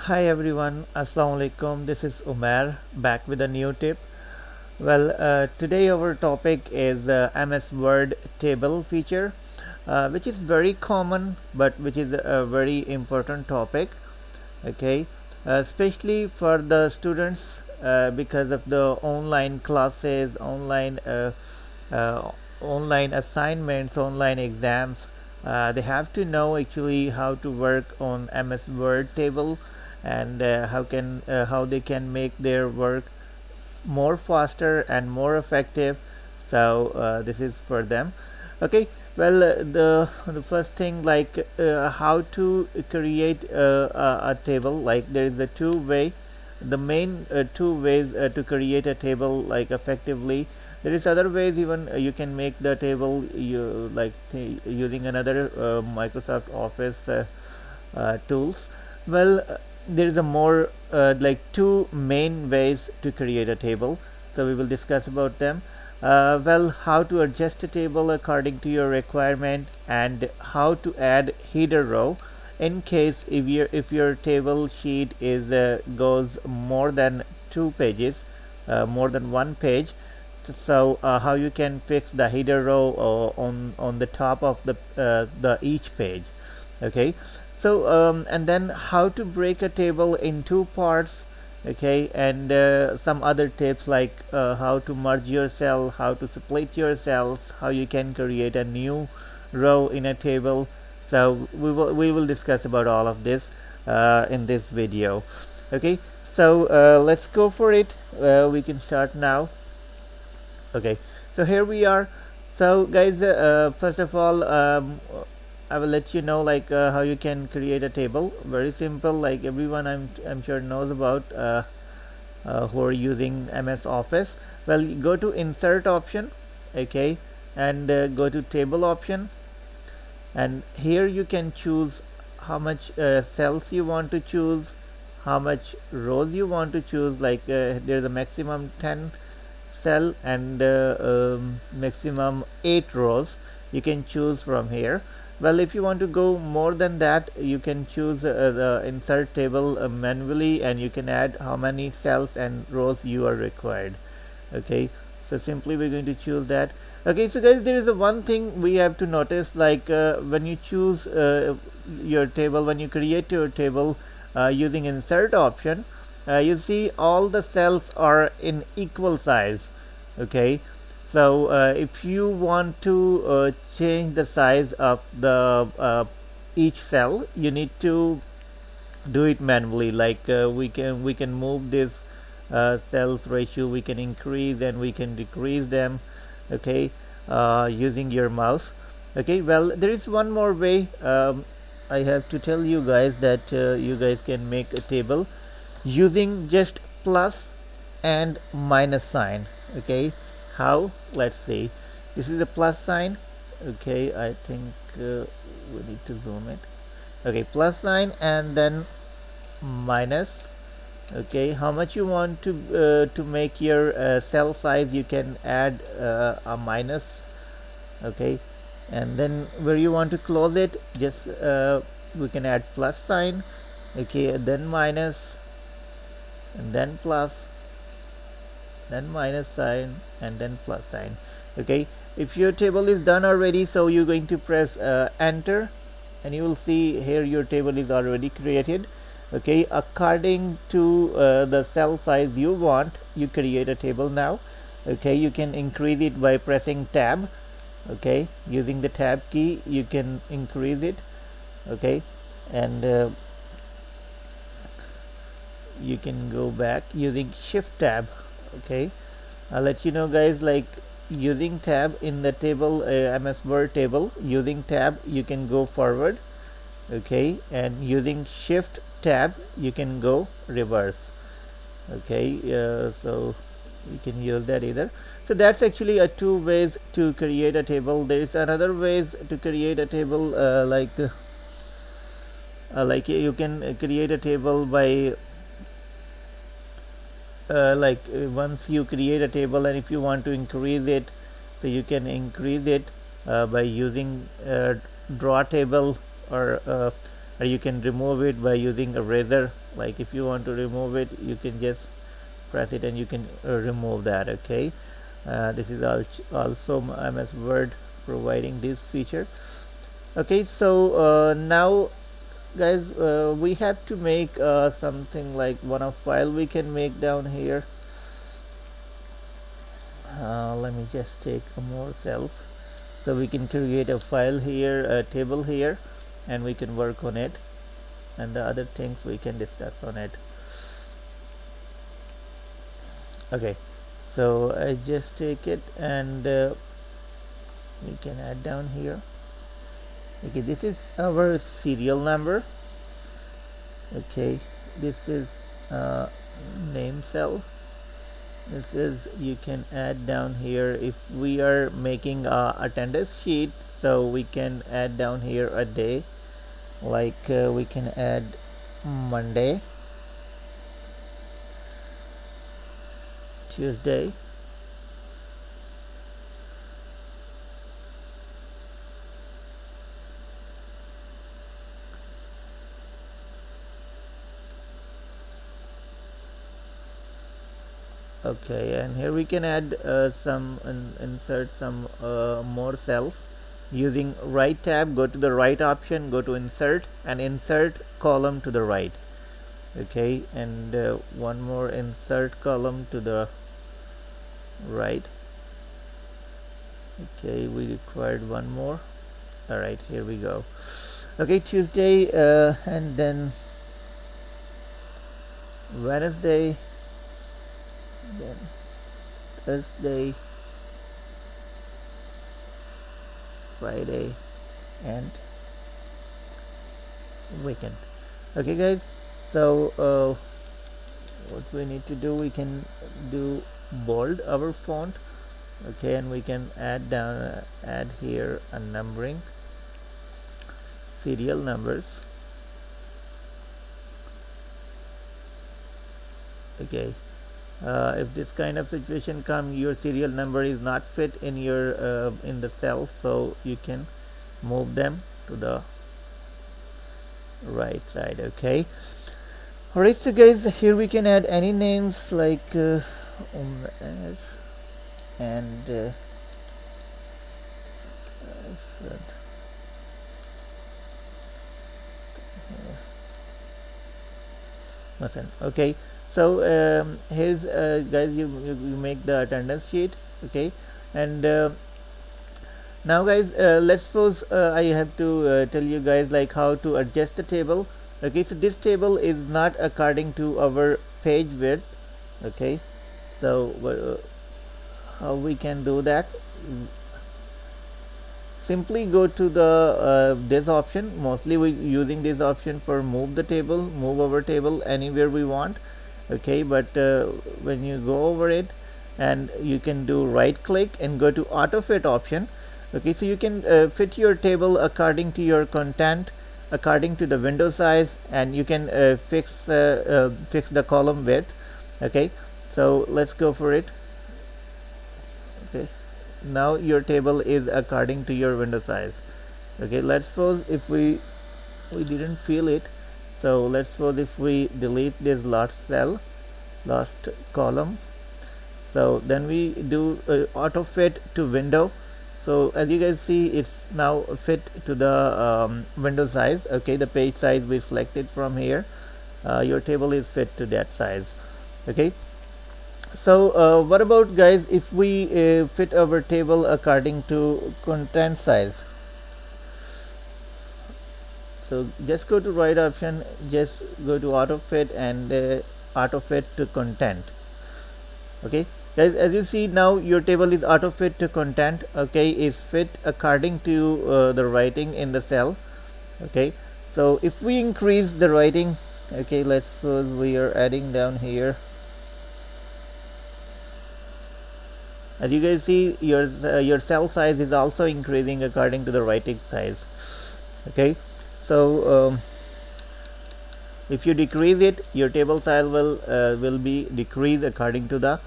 Hi everyone, Assalamu alaikum. This is Umar back with a new tip. Today our topic is MS Word table feature, which is very common but which is a very important topic. Okay, especially for the students because of the online classes, uh, online assignments, online exams. They have to know actually how to work on MS Word table and how they can make their work more faster and more effective. So this is for them. Okay, the first thing, like how to create a table. Like there is a the main two ways to create a table like effectively. There is other ways even you can make the table using another Microsoft Office tools. There is a more like two main ways to create a table, so we will discuss about them. How to adjust a table according to your requirement, and how to add header row in case if your table sheet is goes more than two pages, more than one page. So how you can fix the header row on the top of the each page. Okay, so and then how to break a table in two parts. Okay, and some other tips like how to merge your cell, how to split your cells, how you can create a new row in a table. So we will discuss about all of this in this video. Okay, so let's go for it. We can start now. Okay, so here we are. So guys, first of all, I will let you know like how you can create a table. Very simple, like everyone I'm sure knows about who are using MS Office. Well, go to insert option. Okay, and go to table option, and here you can choose how much cells you want to choose, how much rows you want to choose. Like there's a maximum 10 cell and maximum 8 rows you can choose from here. Well, if you want to go more than that, you can choose the insert table manually, and you can add how many cells and rows you are required. Okay, so simply we're going to choose that. Okay, so guys, there is a one thing we have to notice, like when you choose your table, when you create your table using insert option, you see all the cells are in equal size. Okay, so if you want to change the size of the each cell, you need to do it manually. Like we can move this cells ratio, we can increase and we can decrease them. Okay, using your mouse. Okay, well, there is one more way. I have to tell you guys that you guys can make a table using just plus and minus sign. Okay, how? Let's see. This is a plus sign. Okay, I think we need to zoom it. Okay, plus sign and then minus. Okay, how much you want to make your cell size, you can add a minus. Okay, and then where you want to close it, just we can add plus sign. Okay, then minus, and then plus, then minus sign, and then plus sign. Okay, if your table is done already, so you're going to press enter, and you will see here your table is already created. Okay, according to the cell size you want, you create a table now. Okay, you can increase it by pressing tab. Okay, using the tab key you can increase it. Okay, and you can go back using shift tab. Okay, I'll let you know guys, like using tab in the table, MS Word table, using tab you can go forward. Okay, and using shift tab you can go reverse. Okay, so you can use that either. So that's actually a two ways to create a table. There is another ways to create a table, like you can create a table by once you create a table, and if you want to increase it, so you can increase it by using draw table or or you can remove it by using a razor. Like if you want to remove it, you can just press it and you can remove that. Okay, this is also MS Word providing this feature. Okay, so now guys, we have to make something like one of file we can make down here. Let me just take more cells, so we can create a file here, a table here, and we can work on it, and the other things we can discuss on it. Okay, so I just take it and we can add down here. Okay, this is our serial number. Okay, this is name cell. This is, you can add down here if we are making a attendance sheet, so we can add down here a day, like we can add Monday, Tuesday, okay, and here we can add some insert some more cells using right tab. Go to the right option, go to insert, and insert column to the right. Okay, and one more insert column to the right. Okay, we required one more. All right, here we go. Okay, Tuesday, and then Wednesday, then Thursday, Friday, and weekend. Okay guys, so what we need to do, we can do bold our font. Okay, and we can add down add here a numbering, serial numbers. Okay, if this kind of situation come, your serial number is not fit in your in the cell, so you can move them to the right side. Okay, alright, so guys, here we can add any names like and okay, so here's guys, you make the attendance sheet. Okay, and now guys, let's suppose I have to tell you guys like how to adjust the table. Okay, so this table is not according to our page width. Okay, so how we can do that? Simply go to the this option. Mostly we using this option for move the table, move our table anywhere we want. Okay, but when you go over it, and you can do right click and go to auto fit option. Okay, so you can fit your table according to your content, according to the window size, and you can fix the column width. Okay, so let's go for it. Okay, now your table is according to your window size. Okay, let's suppose if we didn't feel it, so let's suppose if we delete this last cell, last column, so then we do auto fit to window. So as you guys see, it's now fit to the window size. Okay, the page size we selected from here, your table is fit to that size. Okay, so what about guys if we fit our table according to content size? So just go to right option, just go to auto fit and auto fit to content. Okay guys, as you see now your table is auto fit to content. Okay, is fit according to the writing in the cell. Okay, so if we increase the writing, okay, let's suppose we are adding down here. As you guys see, your cell size is also increasing according to the writing size. Okay, so if you decrease it, your table size will be decreased according to the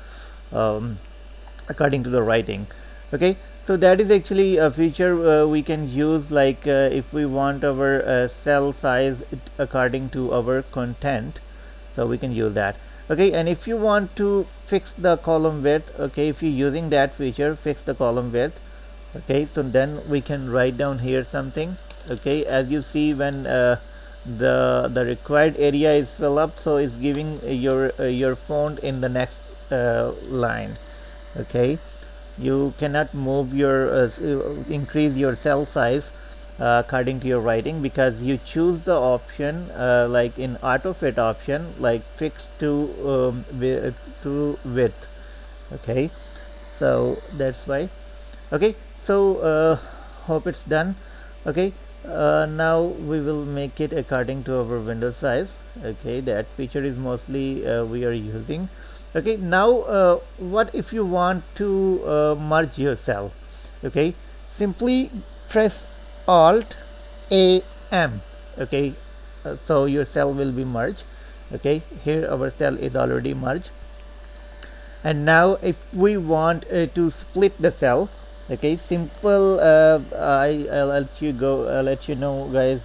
writing. Okay, So that is actually a feature we can use, like if we want our cell size according to our content, so we can use that. Okay, and if you want to fix the column width, okay, if you're using that feature, fix the column width, okay, so then we can write down here something. Okay, as you see, when the required area is filled up, so it's giving your font in the next line. Okay, you cannot move your increase your cell size according to your writing, because you choose the option like in auto fit option, like fix to width. Okay, so that's why. Okay, so hope it's done. Okay, now we will make it according to our window size. Okay, that feature is mostly we are using. Okay, now what if you want to merge yourself? Okay, simply press Alt A M. Okay, so your cell will be merged. Okay, here our cell is already merged. And now if we want to split the cell, okay, simple, I'll let you know guys,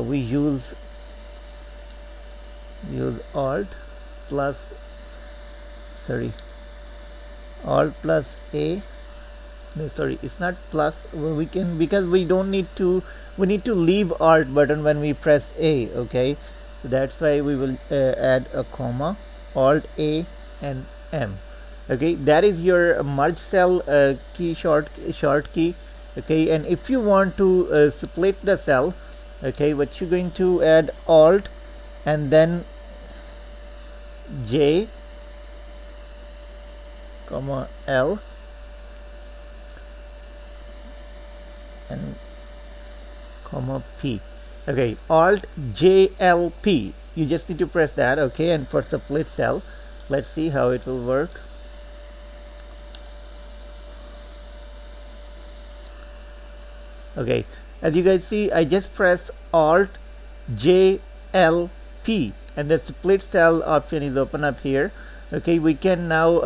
we use alt plus, sorry, alt plus a, no, sorry, it's not plus, we can, because we don't need to, we need to leave alt button when we press a. Okay, so that's why we will add a comma, alt a and M. Okay, that is your merge cell key, short key. Okay, and if you want to split the cell, okay, what you're going to add alt and then J comma L and comma P. Okay, alt JLP, you just need to press that. Okay, and for split cell, let's see how it will work. Okay, as you guys see, I just press alt JLP and the split cell option is open up here. Okay, we can now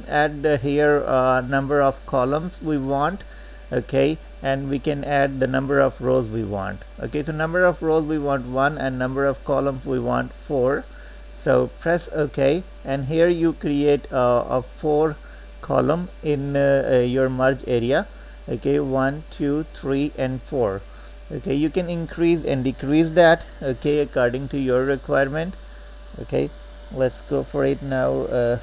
add here number of columns we want. Okay, and we can add the number of rows we want. Okay, so number of rows we want 1 and number of columns we want 4. So press OK, and here you create a 4 column in your merge area. Okay, 1 2 3 and 4. Okay, you can increase and decrease that, okay, according to your requirement. Okay, let's go for it now.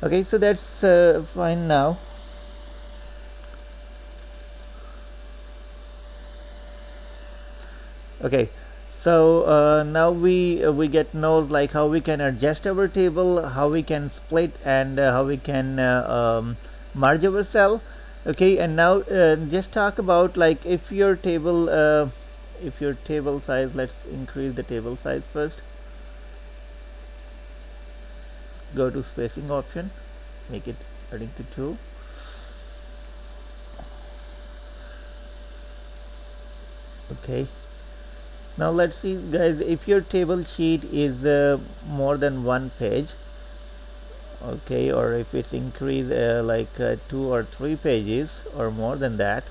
Okay, so that's fine now. Okay, so now we get knows like how we can adjust our table, how we can split, and how we can merge our cell. Okay, and now just talk about, like, if your table size, let's increase the table size first. Go to spacing option, make it according to 2. Okay, now let's see guys, if your table sheet is more than 1 page, okay, or if it's increased 2 or 3 pages or more than that.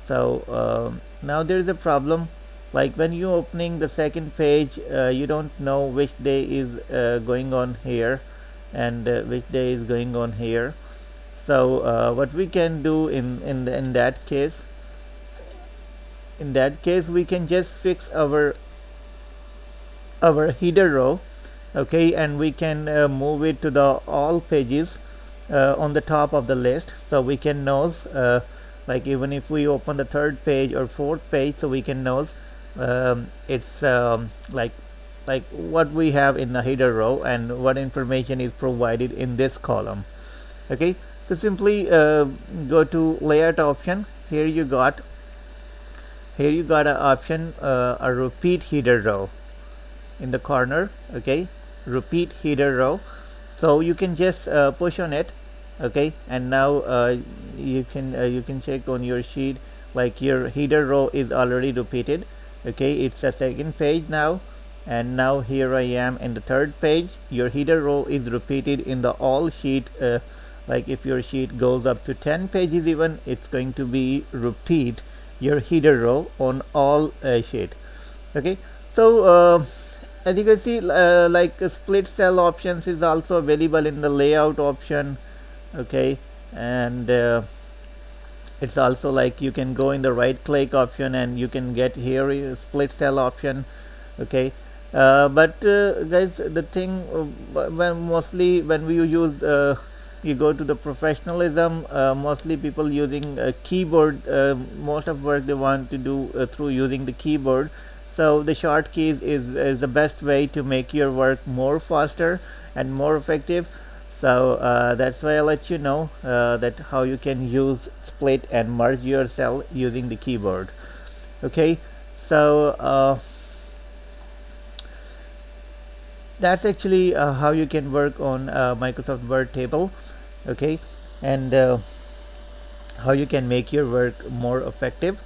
So now there is a problem, like when you opening the second page, you don't know which day is going on here and which day is going on here. So what we can do in that case, we can just fix our header row. Okay, and we can move it to the all pages on the top of the list, so we can know like even if we open the 3rd page or 4th page, so we can know it's like what we have in the header row and what information is provided in this column. Okay, so simply go to layout option. Here you got an option, a repeat header row in the corner. Okay, repeat header row, so you can just push on it. Okay, and now you can check on your sheet, like your header row is already repeated. Okay, it's a 2nd page now, and now here I am in the 3rd page. Your header row is repeated in the all sheet like if your sheet goes up to 10 pages even, it's going to be repeat your header row on all sheet. Okay, so as you can see, like split cell options is also available in the layout option. Okay, and it's also like you can go in the right click option and you can get here a split cell option. Okay, but guys, the thing mostly when we use you go to the professionalism, mostly people using a keyboard, most of work they want to do through using the keyboard. So the short keys is the best way to make your work more faster and more effective. So that's why I let you know that how you can use split and merge your cell using the keyboard. Okay, so that's actually how you can work on Microsoft Word table. Okay, and how you can make your work more effective.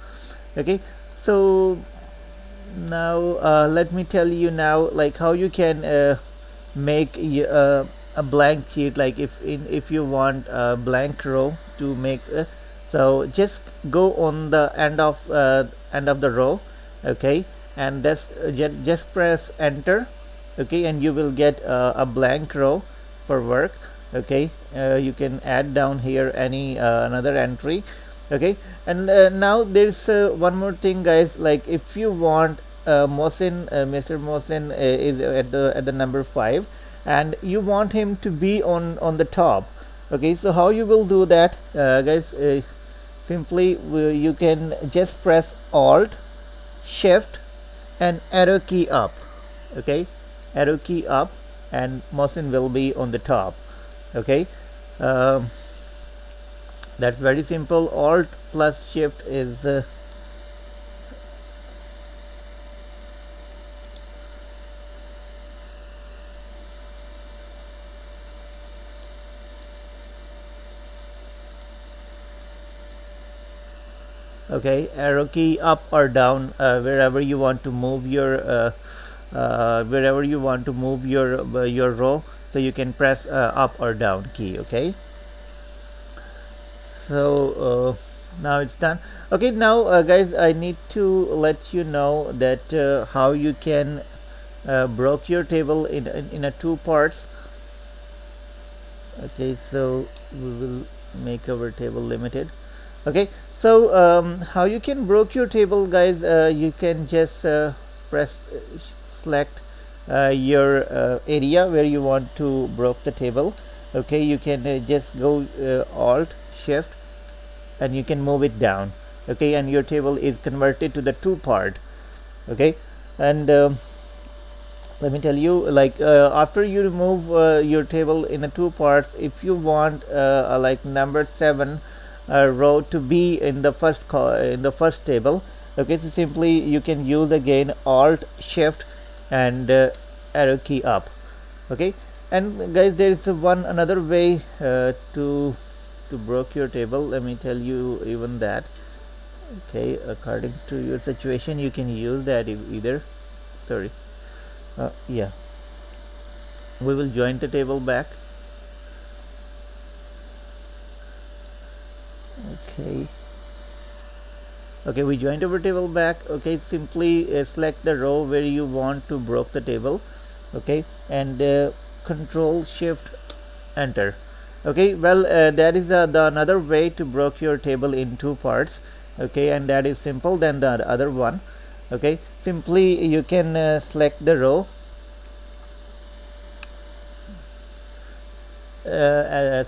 Okay, so now let me tell you now like how you can make a blank sheet, like if you want a blank row to make so just go on the end of the row. Okay, and just press enter. Okay, and you will get a blank row for work. Okay, you can add down here any another entry. Okay, and now there's one more thing, guys, like if you want Mr. Mohsin is at the number 5 and you want him to be on the top. Okay, so how you will do that, guys, simply you can just press alt shift and arrow key up. Okay, arrow key up and Mohsin will be on the top. Okay, that's very simple. Alt plus shift is okay, arrow key up or down wherever you want to move your your row, so you can press up or down key. Okay, so now it's done. Okay, now guys, I need to let you know that how you can broke your table in a two parts. Okay, so we will make our table limited. Okay, so how you can broke your table, guys, you can just press select your area where you want to broke the table. Okay, you can just go alt shift and you can move it down. Okay, and your table is converted to the two part. Okay, and let me tell you, like after you remove your table in the two parts, if you want like number 7 row to be in the first table. Okay, so simply you can use again alt shift and arrow key up. Okay, and guys, there is another way to broke your table. Let me tell you even that. Okay, according to your situation you can use that either. Sorry, yeah, we will join the table back. Okay, we joined our table back. Okay, simply select the row where you want to broke the table. Okay, and control shift enter. Okay, well that is the another way to broke your table in two parts. Okay, and that is simple than the other one. Okay, simply you can select the row.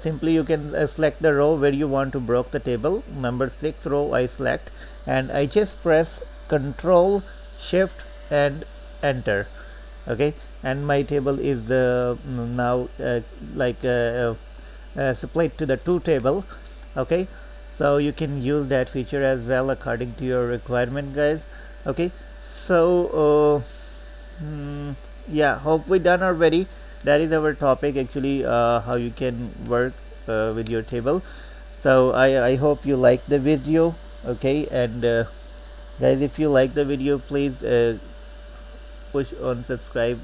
Simply you can select the row where you want to broke the table. Number 6 row I select, and I just press control shift and enter. Okay, and my table is now split to the two table. Okay, so you can use that feature as well according to your requirement, guys. Okay, so yeah, hope we done already. That is our topic actually, how you can work with your table. So I hope you like the video. Okay, and guys, if you like the video, please push on subscribe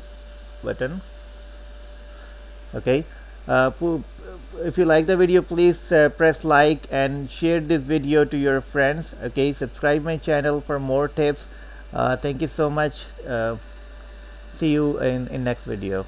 button. Okay, if you like the video, please press like and share this video to your friends. Okay, subscribe my channel for more tips. Thank you so much. See you in next video.